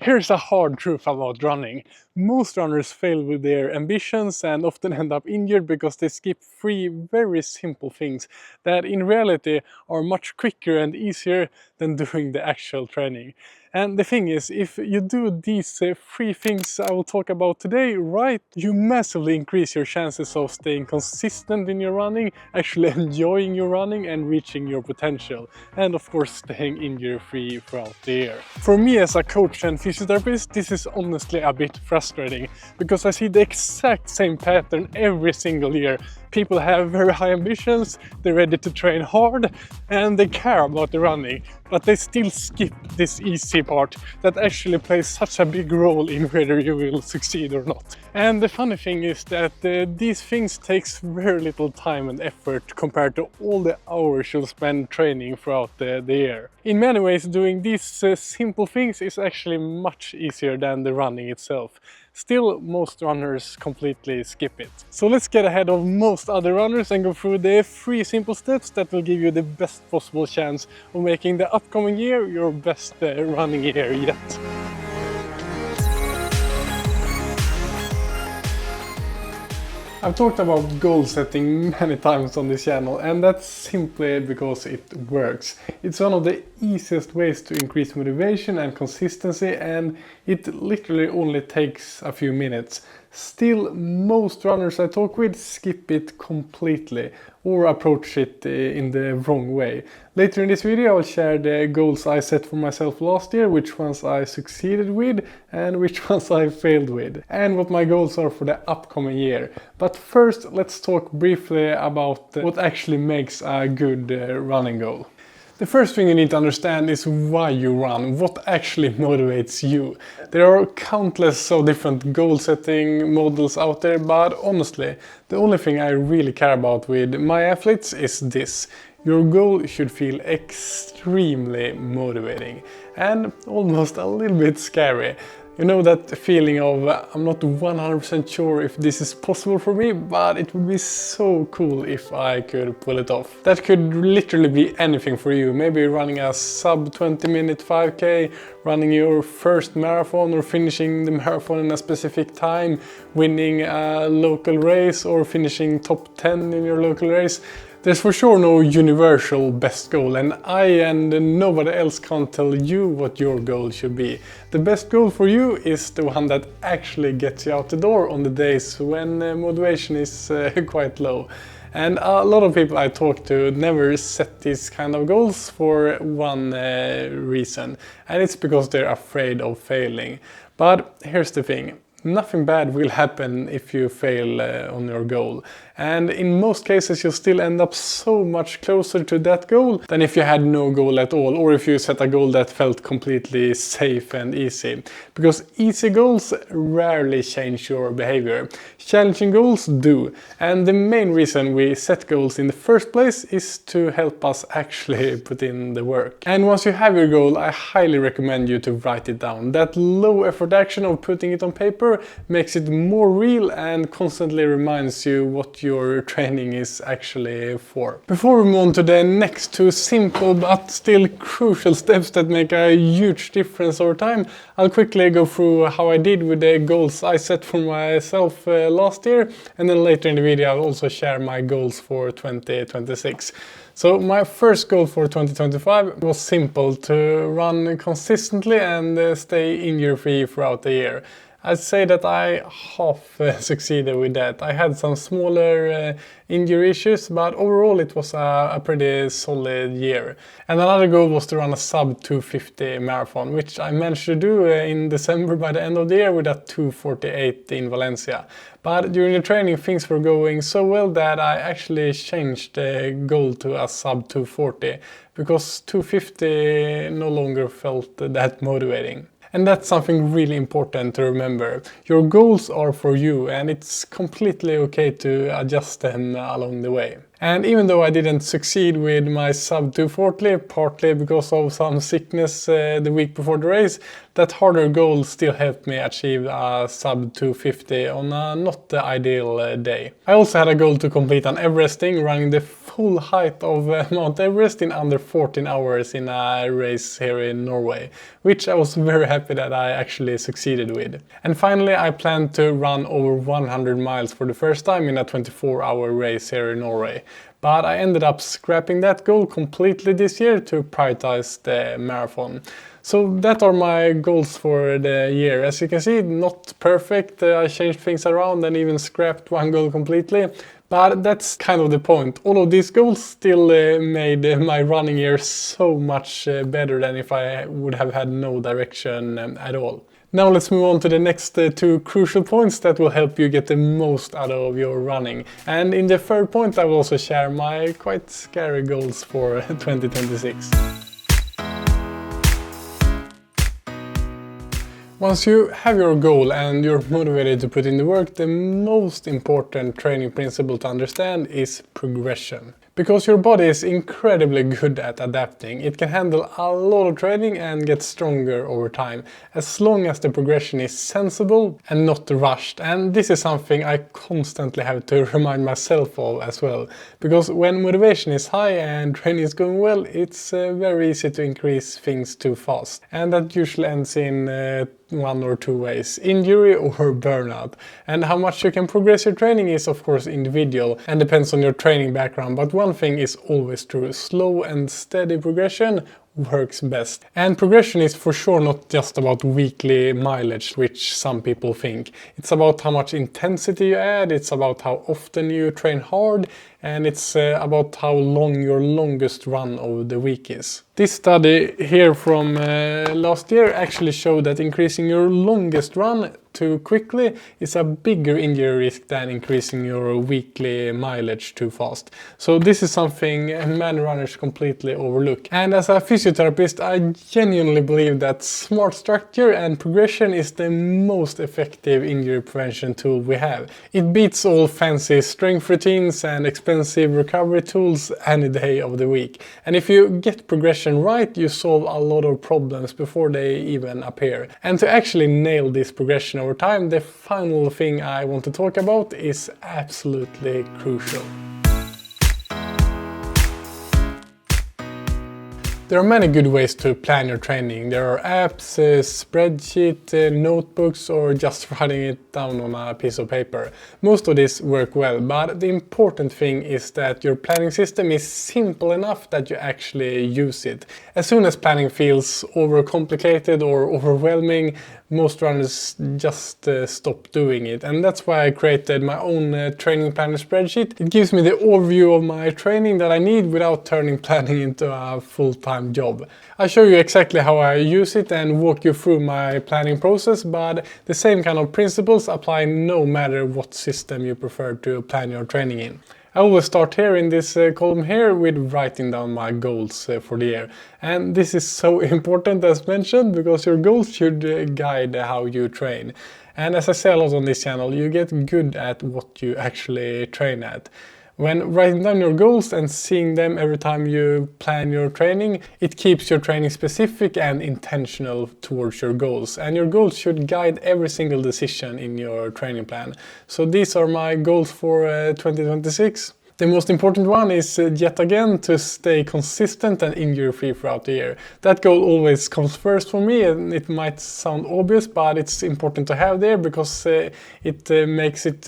Here's a hard truth about running. Most runners fail with their ambitions and often end up injured because they skip three very simple things that in reality are much quicker and easier than doing the actual training. And the thing is, if you do these three things I will talk about today right, you massively increase your chances of staying consistent in your running, actually enjoying your running and reaching your potential, and of course staying injury-free throughout the year. For me as a coach and physiotherapist, this is honestly a bit frustrating because I see the exact same pattern every single year. People have very high ambitions, they're ready to train hard, and they care about the running, but they still skip this easy part that actually plays such a big role in whether you will succeed or not. And the funny thing is that these things takes very little time and effort compared to all the hours you'll spend training throughout the year. In many ways, doing these simple things is actually much easier than the running itself. Still, most runners completely skip it. So let's get ahead of most other runners and go through the 3 simple steps that will give you the best possible chance of making the upcoming year your best running year yet. I've talked about goal setting many times on this channel, and that's simply because it works. It's one of the easiest ways to increase motivation and consistency, and it literally only takes a few minutes. Still, most runners I talk with skip it completely or approach it in the wrong way. Later in this video I will share the goals I set for myself last year, which ones I succeeded with and which ones I failed with, and what my goals are for the upcoming year. But first, let's talk briefly about what actually makes a good running goal. The first thing you need to understand is why you run, what actually motivates you. There are countless of different goal setting models out there, but honestly, the only thing I really care about with my athletes is this. Your goal should feel extremely motivating and almost a little bit scary. You know that feeling of I'm not 100% sure if this is possible for me, but it would be so cool if I could pull it off. That could literally be anything for you. Maybe running a sub 20-minute 5K, running your first marathon or finishing the marathon in a specific time, winning a local race or finishing top 10 in your local race. There's for sure no universal best goal, and I and nobody else can't tell you what your goal should be. The best goal for you is the one that actually gets you out the door on the days when motivation is quite low. And a lot of people I talk to never set these kind of goals for one reason, and it's because they're afraid of failing. But here's the thing. Nothing bad will happen if you fail on your goal. And in most cases you'll still end up so much closer to that goal than if you had no goal at all, or if you set a goal that felt completely safe and easy. Because easy goals rarely change your behavior. Challenging goals do. And the main reason we set goals in the first place is to help us actually put in the work. And once you have your goal, I highly recommend you to write it down. That low effort action of putting it on paper makes it more real and constantly reminds you what your training is actually for. Before we move on to the next 2 simple but still crucial steps that make a huge difference over time, I'll quickly go through how I did with the goals I set for myself last year, and then later in the video I'll also share my goals for 2026. So my first goal for 2025 was simple: to run consistently and stay injury-free throughout the year. I'd say that I half succeeded with that. I had some smaller injury issues, but overall it was a pretty solid year. And another goal was to run a sub 250 marathon, which I managed to do in December by the end of the year with a 2:48 in Valencia. But during the training things were going so well that I actually changed the goal to a sub 240, because 250 no longer felt that motivating. And that's something really important to remember. Your goals are for you, and it's completely okay to adjust them along the way. And even though I didn't succeed with my sub 240, partly because of some sickness the week before the race, that harder goal still helped me achieve a sub 250 on a not the ideal day. I also had a goal to complete an Everesting, running the full height of Mount Everest in under 14 hours in a race here in Norway, which I was very happy that I actually succeeded with. And finally, I planned to run over 100 miles for the first time in a 24-hour race here in Norway. But I ended up scrapping that goal completely this year to prioritize the marathon. So that are my goals for the year. As you can see, not perfect. I changed things around and even scrapped one goal completely. But that's kind of the point. All of these goals still made my running year so much better than if I would have had no direction at all. Now let's move on to the next two crucial points that will help you get the most out of your running. And in the third point, I will also share my quite scary goals for 2026. Once you have your goal and you're motivated to put in the work, the most important training principle to understand is progression. Because your body is incredibly good at adapting, it can handle a lot of training and get stronger over time, as long as the progression is sensible and not rushed. And this is something I constantly have to remind myself of as well. Because when motivation is high and training is going well, it's very easy to increase things too fast. And that usually ends in one or two ways: injury or burnout. And how much you can progress your training is of course individual and depends on your training background, but one thing is always true: slow and steady progression works best. And progression is for sure not just about weekly mileage, which some people think. It's about how much intensity you add, it's about how often you train hard, and it's about how long your longest run of the week is. This study here from last year actually showed that increasing your longest run too quickly is a bigger injury risk than increasing your weekly mileage too fast. So this is something many runners completely overlook. And as a physiotherapist, I genuinely believe that smart structure and progression is the most effective injury prevention tool we have. It beats all fancy strength routines and expensive recovery tools any day of the week. And if you get progression right, you solve a lot of problems before they even appear. And to actually nail this progression over time, the final thing I want to talk about is absolutely crucial. There are many good ways to plan your training. There are apps, spreadsheet, notebooks, or just writing it down on a piece of paper. Most of these work well, but the important thing is that your planning system is simple enough that you actually use it. As soon as planning feels overcomplicated or overwhelming, most runners just stop doing it, and that's why I created my own training planner spreadsheet. It gives me the overview of my training that I need without turning planning into a full-time job. I'll show you exactly how I use it and walk you through my planning process, but the same kind of principles apply no matter what system you prefer to plan your training in. I always start here in this column here with writing down my goals for the year. And this is so important, as mentioned, because your goals should guide how you train. And as I say a lot on this channel, you get good at what you actually train at. When writing down your goals and seeing them every time you plan your training, it keeps your training specific and intentional towards your goals. And your goals should guide every single decision in your training plan. So these are my goals for 2026. The most important one is yet again to stay consistent and injury-free throughout the year. That goal always comes first for me, and it might sound obvious, but it's important to have there because it makes it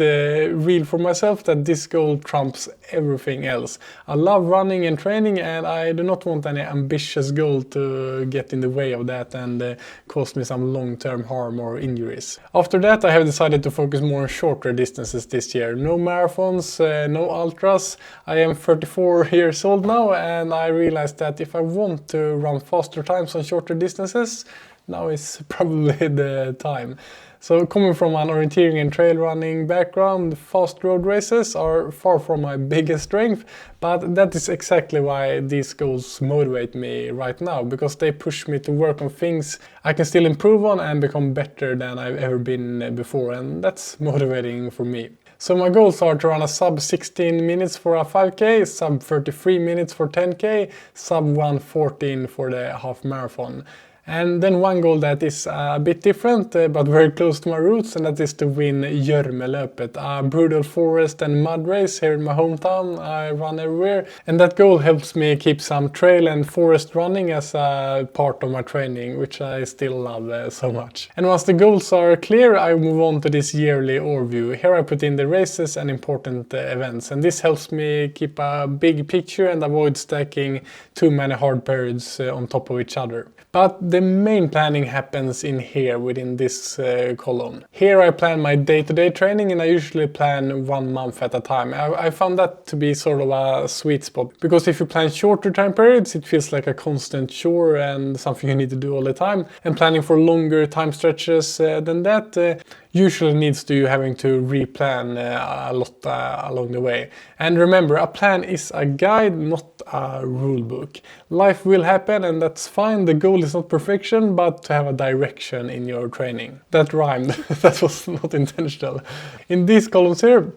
real for myself that this goal trumps everything else. I love running and training, and I do not want any ambitious goal to get in the way of that and cause me some long-term harm or injuries. After that, I have decided to focus more on shorter distances this year. No marathons, no ultras. I am 34 years old now, and I realized that if I want to run faster times on shorter distances, now is probably the time. So coming from an orienteering and trail running background, fast road races are far from my biggest strength, but that is exactly why these goals motivate me right now, because they push me to work on things I can still improve on and become better than I've ever been before, and that's motivating for me. So my goals are to run a sub 16 minutes for a 5k, sub 33 minutes for 10k, sub 1:14 for the half marathon. And then one goal that is a bit different but very close to my roots, and that is to win Jörmelöpet, a brutal forest and mud race here in my hometown. I run everywhere, and that goal helps me keep some trail and forest running as a part of my training, which I still love so much. And once the goals are clear, I move on to this yearly overview. Here I put in the races and important events, and this helps me keep a big picture and avoid stacking too many hard periods on top of each other. But the main planning happens in here within this column. Here I plan my day-to-day training, and I usually plan 1 month at a time. I found that to be sort of a sweet spot, because if you plan shorter time periods, it feels like a constant chore and something you need to do all the time. And planning for longer time stretches than that usually leads to you having to replan a lot along the way. And remember, a plan is a guide, not a rule book. Life will happen, and that's fine. The goal is not perfection, but to have a direction in your training. That rhymed. That was not intentional. In these columns here,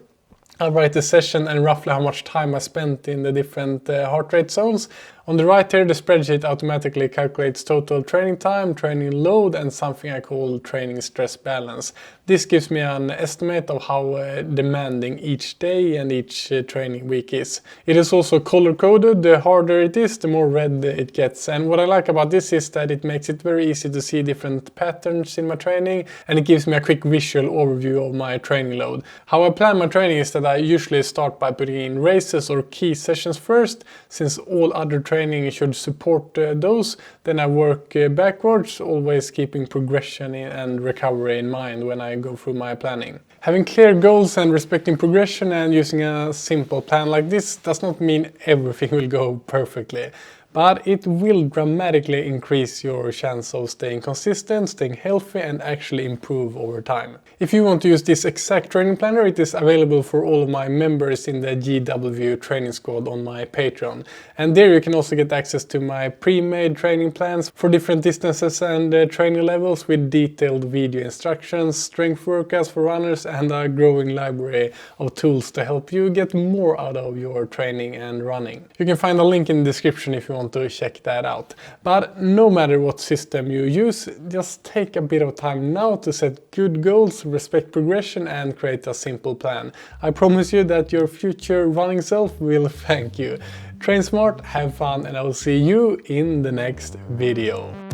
I'll write the session and roughly how much time I spent in the different heart rate zones. On the right here, the spreadsheet automatically calculates total training time, training load, and something I call training stress balance. This gives me an estimate of how demanding each day and each training week is. It is also color-coded. The harder it is, the more red it gets. And what I like about this is that it makes it very easy to see different patterns in my training, and it gives me a quick visual overview of my training load. How I plan my training is that I usually start by putting in races or key sessions first, since all other training should support those. Then I work backwards, always keeping progression and recovery in mind when I go through my planning. Having clear goals and respecting progression and using a simple plan like this does not mean everything will go perfectly, but it will dramatically increase your chance of staying consistent, staying healthy, and actually improve over time. If you want to use this exact training planner, it is available for all of my members in the GW Training Squad on my Patreon. And there you can also get access to my pre-made training plans for different distances and training levels, with detailed video instructions, strength workouts for runners, and a growing library of tools to help you get more out of your training and running. You can find a link in the description if you want to check that out. But no matter what system you use, just take a bit of time now to set good goals, respect progression, and create a simple plan. I promise you that your future running self will thank you. Train smart, have fun, and I will see you in the next video.